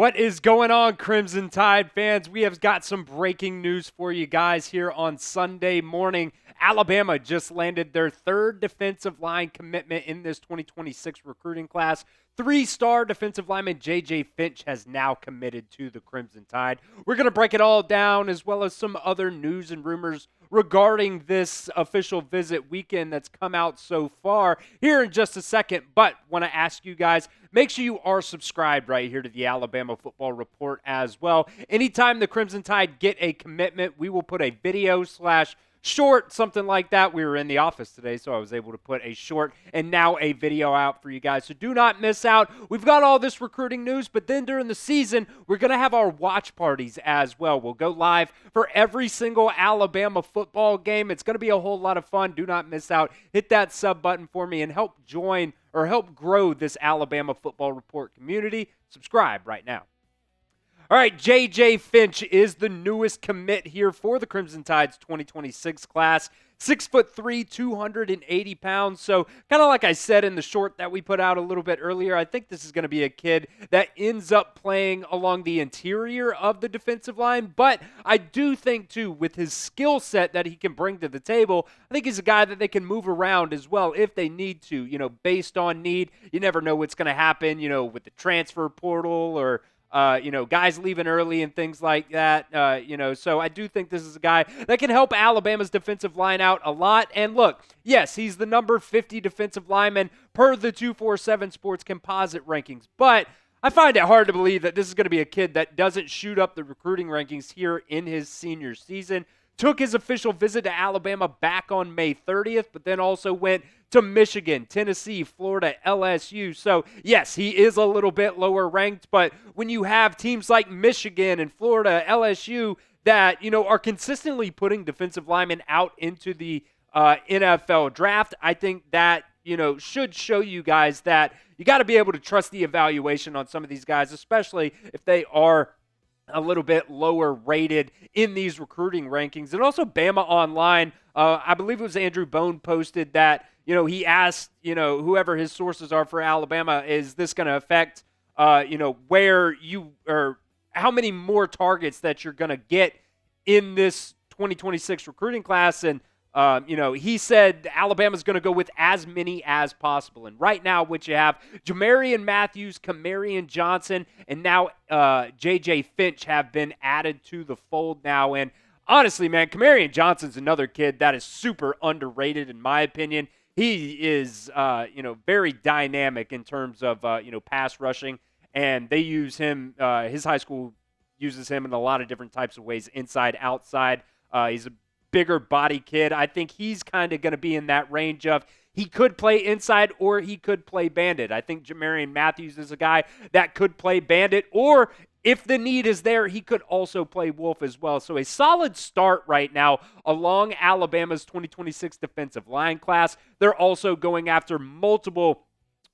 What is going on, Crimson Tide fans? We have got some breaking news for you guys here on Sunday morning. Alabama just landed their third defensive line commitment in this 2026 recruiting class. Three-star defensive lineman JJ Finch has now committed to the Crimson Tide. We're going to break it all down, as well as some other news and rumors regarding this official visit weekend that's come out so far here in just a second. But want to ask you guys, make sure you are subscribed right here to the Alabama Football Report as well. Anytime the Crimson Tide get a commitment, we will put a video / short, something like that. We were in the office today, so I was able to put a short and now a video out for you guys. So do not miss out. We've got all this recruiting news, but then during the season, we're going to have our watch parties as well. We'll go live for every single Alabama football game. It's going to be a whole lot of fun. Do not miss out. Hit that sub button for me and help join or help grow this Alabama Football Report community. Subscribe right now. All right, JJ Finch is the newest commit here for the Crimson Tide's 2026 class. 6'3", 280 pounds. So kind of like I said in the short that we put out a little bit earlier, I think this is going to be a kid that ends up playing along the interior of the defensive line. But I do think, too, with his skill set that he can bring to the table, I think he's a guy that they can move around as well if they need to, based on need. You never know what's going to happen, with the transfer portal or guys leaving early and things like that, so I do think this is a guy that can help Alabama's defensive line out a lot. And look, yes, he's the number 50 defensive lineman per the 247 Sports composite rankings, but I find it hard to believe that this is going to be a kid that doesn't shoot up the recruiting rankings here in his senior season. Took his official visit to Alabama back on May 30th, but then also went to Michigan, Tennessee, Florida, LSU. So, yes, he is a little bit lower ranked, but when you have teams like Michigan and Florida, LSU that, are consistently putting defensive linemen out into the NFL draft, I think that, should show you guys that you got to be able to trust the evaluation on some of these guys, especially if they are a little bit lower rated in these recruiting rankings. And also Bama Online, I believe it was Andrew Bone posted that, he asked, whoever his sources are for Alabama, is this going to affect, where you or how many more targets that you're going to get in this 2026 recruiting class? And, he said Alabama's going to go with as many as possible. And right now, what you have, Jamarion Matthews, Kamhariyan Johnson, and now JJ Finch have been added to the fold now. And honestly, man, Kamhariyan Johnson's another kid that is super underrated in my opinion. He is, very dynamic in terms of, pass rushing. And they use him, his high school uses him in a lot of different types of ways, inside, outside. He's a bigger body kid. I think he's kind of going to be in that range of he could play inside or he could play bandit. I think Jamarion Matthews is a guy that could play bandit, or if the need is there, he could also play wolf as well. So a solid start right now along Alabama's 2026 defensive line class. They're also going after multiple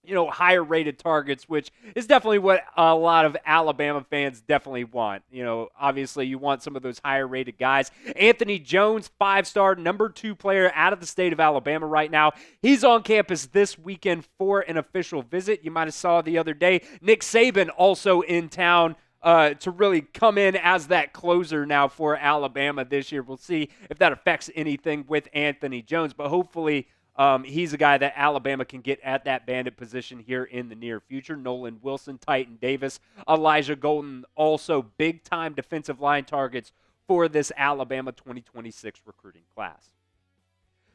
higher rated targets, which is definitely what a lot of Alabama fans definitely want. Obviously you want some of those higher rated guys. Anthony Jones, 5-star, number 2 player out of the state of Alabama right now. He's on campus this weekend for an official visit. You might have saw the other day, Nick Saban also in town to really come in as that closer now for Alabama this year. We'll see if that affects anything with Anthony Jones, but hopefully he's a guy that Alabama can get at that bandit position here in the near future. Nolan Wilson, Titan Davis, Elijah Golden, also big-time defensive line targets for this Alabama 2026 recruiting class.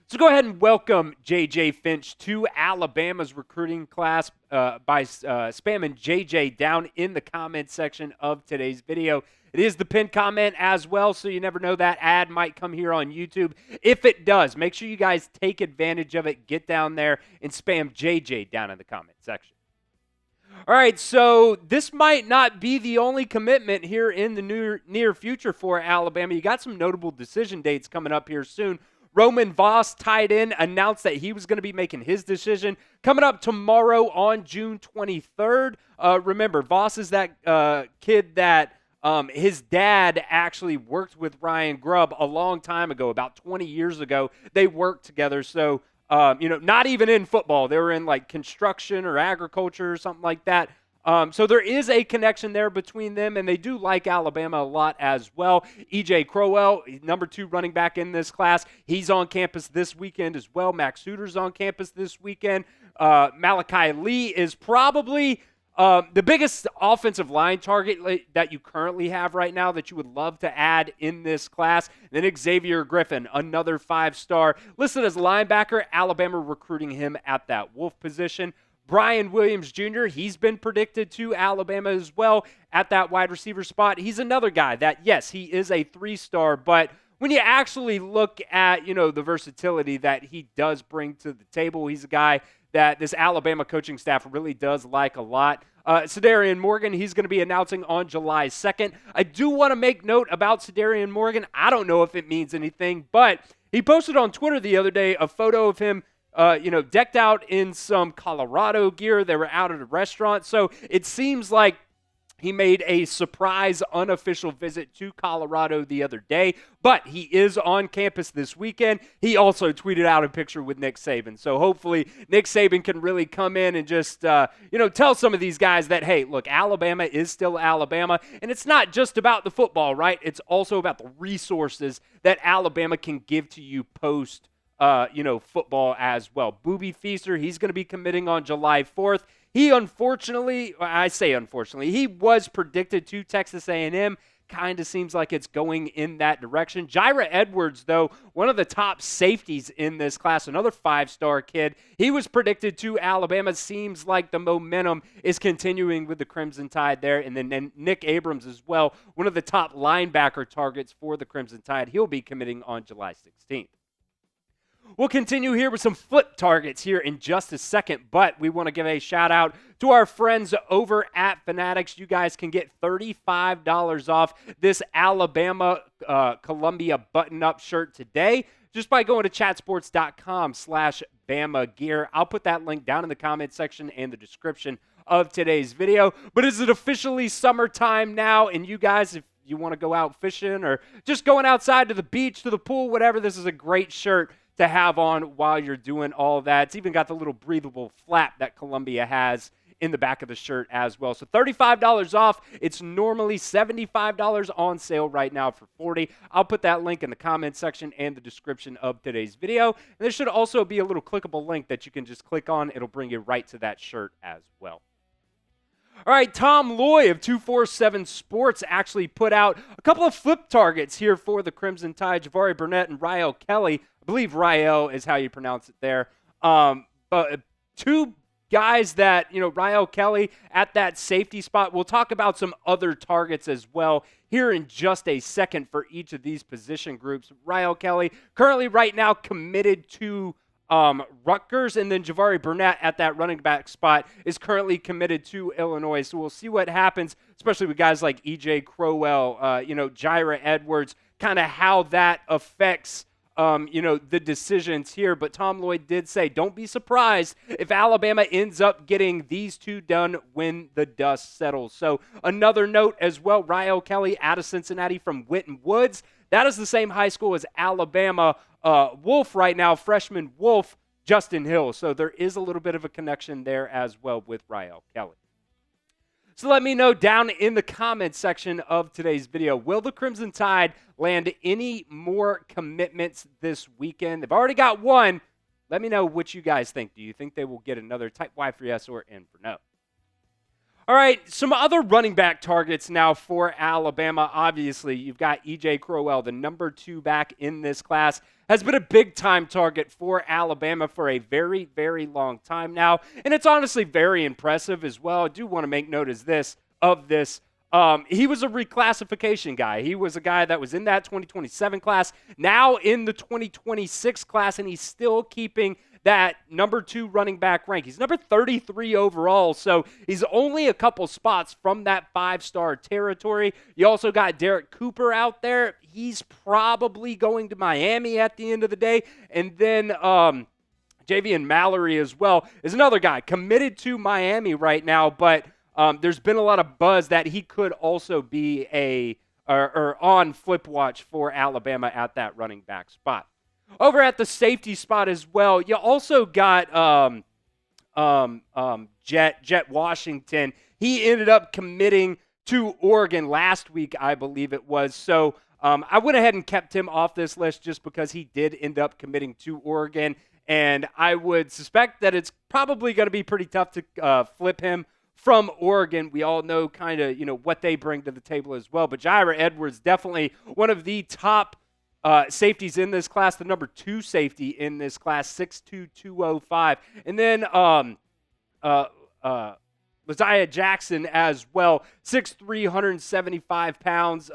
So go ahead and welcome JJ Finch to Alabama's recruiting class by spamming JJ down in the comment section of today's video. It is the pinned comment as well, so you never know, that ad might come here on YouTube. If it does, make sure you guys take advantage of it. Get down there and spam JJ down in the comment section. All right, so this might not be the only commitment here in the near future for Alabama. You got some notable decision dates coming up here soon. Roman Voss, tight end, announced that he was going to be making his decision coming up tomorrow on June 23rd. Remember, Voss is that kid that his dad actually worked with Ryan Grubb a long time ago, about 20 years ago. They worked together, so, not even in football. They were in, like, construction or agriculture or something like that. So there is a connection there between them, and they do like Alabama a lot as well. E.J. Crowell, number 2 running back in this class, he's on campus this weekend as well. Max Suter's on campus this weekend. Malachi Lee is probably the biggest offensive line target that you currently have right now that you would love to add in this class. And then Xavier Griffin, another 5-star, listed as linebacker. Alabama recruiting him at that Wolf position. Brian Williams Jr., he's been predicted to Alabama as well at that wide receiver spot. He's another guy that, yes, he is a 3-star, but when you actually look at, the versatility that he does bring to the table, he's a guy that this Alabama coaching staff really does like a lot. Cedarian Morgan, he's going to be announcing on July 2nd. I do want to make note about Cedarian Morgan. I don't know if it means anything, but he posted on Twitter the other day a photo of him decked out in some Colorado gear. They were out at a restaurant. So it seems like he made a surprise unofficial visit to Colorado the other day, but he is on campus this weekend. He also tweeted out a picture with Nick Saban. So hopefully Nick Saban can really come in and just, tell some of these guys that, hey, look, Alabama is still Alabama. And it's not just about the football, right? It's also about the resources that Alabama can give to you post football as well. Booby Feaster, he's going to be committing on July 4th. He unfortunately, he was predicted to Texas A&M. Kind of seems like it's going in that direction. Jira Edwards, though, one of the top safeties in this class, another 5-star kid. He was predicted to Alabama. Seems like the momentum is continuing with the Crimson Tide there. And then Nick Abrams as well, one of the top linebacker targets for the Crimson Tide. He'll be committing on July 16th. We'll continue here with some flip targets here in just a second, but we want to give a shout out to our friends over at Fanatics. You guys can get $35 off this Alabama Columbia button-up shirt today just by going to chatsports.com/Bama Gear. I'll put that link down in the comment section and the description of today's video. But is it officially summertime now? And you guys, if you want to go out fishing or just going outside to the beach, to the pool, whatever, this is a great shirt to have on while you're doing all that. It's even got the little breathable flap that Columbia has in the back of the shirt as well. So $35 off. It's normally $75 on sale right now for $40. I'll put that link in the comment section and the description of today's video. And there should also be a little clickable link that you can just click on. It'll bring you right to that shirt as well. All right, Tom Loy of 247 Sports actually put out a couple of flip targets here for the Crimson Tide, Ja'Vari Burnett and Rael Kelly. I believe Rael is how you pronounce it there. But two guys that, Rael Kelly at that safety spot. We'll talk about some other targets as well here in just a second for each of these position groups. Rael Kelly currently right now committed to Rutgers, and then Ja'Vari Burnett at that running back spot is currently committed to Illinois. So we'll see what happens, especially with guys like E.J. Crowell, Jira Edwards, kind of how that affects the decisions here. But Tom Lloyd did say, don't be surprised if Alabama ends up getting these two done when the dust settles. So another note as well, Rael Kelly out of Cincinnati from Winton Woods. That is the same high school as Alabama Wolf right now, freshman Wolf, Justin Hill. So there is a little bit of a connection there as well with Rael Kelly. So let me know down in the comments section of today's video, will the Crimson Tide land any more commitments this weekend? They've already got one. Let me know what you guys think. Do you think they will get another type Y for yes or N for no? All right, some other running back targets now for Alabama. Obviously, you've got E.J. Crowell, the number 2 back in this class, has been a big-time target for Alabama for a very, very long time now. And it's honestly very impressive as well. I do want to make note of this. He was a reclassification guy. He was a guy that was in that 2027 class, now in the 2026 class, and he's still keeping that number 2 running back rank. He's number 33 overall, so he's only a couple spots from that 5-star territory. You also got Derek Cooper out there. He's probably going to Miami at the end of the day. And then Javian Mallory as well is another guy committed to Miami right now, but there's been a lot of buzz that he could also be on flip watch for Alabama at that running back spot. Over at the safety spot as well, you also got Jett Washington. He ended up committing to Oregon last week, I believe it was. So I went ahead and kept him off this list just because he did end up committing to Oregon. And I would suspect that it's probably going to be pretty tough to flip him from Oregon. We all know kind of, what they bring to the table as well. But Jair Edwards, definitely one of the top safeties in this class, the number 2 safety in this class, 6'2", 205. And then Messiah Jackson as well, 6'3", 175 pounds.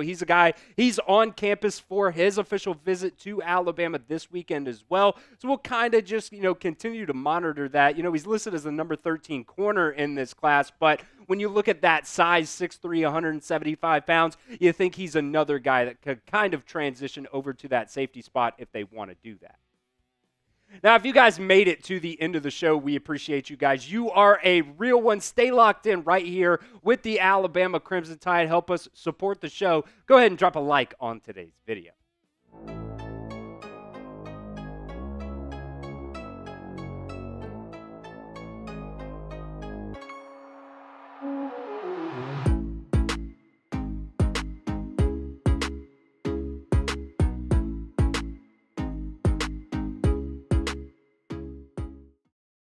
He's a guy, he's on campus for his official visit to Alabama this weekend as well. So we'll kind of just, continue to monitor that. He's listed as the number 13 corner in this class, but when you look at that size, 6'3", 175 pounds, you think he's another guy that could kind of transition over to that safety spot if they want to do that. Now, if you guys made it to the end of the show, we appreciate you guys. You are a real one. Stay locked in right here with the Alabama Crimson Tide. Help us support the show. Go ahead and drop a like on today's video.